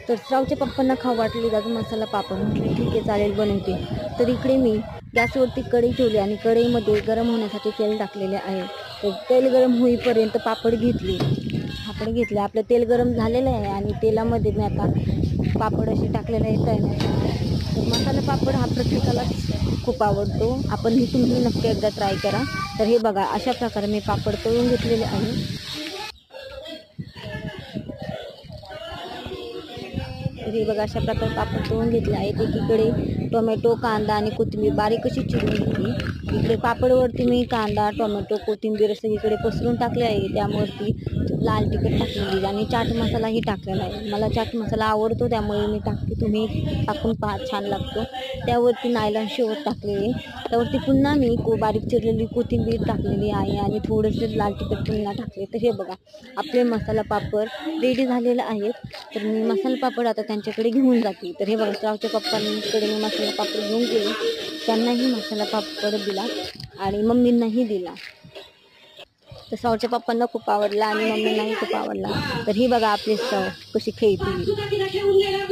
तर श्रावच्या पप्पांना खाऊ वाटली दादा मसाला पापड. म्हटलं ठीक आहे चालेल बनवते. तर इकडे मी गॅसवरती कढई ठेवली आणि कढईमध्ये गरम होण्यासाठी तेल टाकलेले आहे. तर तेल गरम होईपर्यंत पापड घेतले. आपलं तेल गरम झालेलं आहे आणि तेलामध्ये मी आता पापड असे टाकलेले आहेत तळण्यासाठी. तर मसाला पापड हा प्रत्येकालाच खूप आवडतो. आपण ही तुम्ही नक्की एकदा ट्राय करा. तर हे बघा अशा प्रकारे मी पापड तळून घेतलेले आहे. तर हे बघा अशा प्रकारे पापड तळून घेतले आहेत. एकीकडे टोमॅटो, कांदा आणि कोथिंबीर बारीक अशी चिरून घेतली. इकडे पापडवरती मी कांदा, टोमॅटो, कोथिंबीर सगळीकडे पसरून टाकले आहे. त्यावरती लाल तिखट टाकलेली आणि चाट मसालाही टाकलेला आहे. मला चाट मसाला आवडतो त्यामुळे मी टाकते. तुम्ही टाकून पहा, छान लागतो. त्यावरती नायलॉन शेवट टाकलेली. त्यावरती पुन्हा मी बारीक चिरलेली कोथिंबीर टाकलेली आहे आणि थोडेसे लाल तिखट पुन्हा टाकले. तर हे बघा आपले मसाला पापड रेडी झालेले आहेत. तर मी मसाला पापड आता त्यांच्याकडे घेऊन जाते. तर हे बघा श्रावच्या पप्पांकडे मी मसाला पापड घेऊन गेले. त्यांनाही मसाला पापड दिला आणि मम्मींनाही दिला. तर श्रावच्या पप्पांना खूप आवडला आणि मम्मींनाही खूप आवडला. तर ही बघा आपली श्राव कशी खेळते.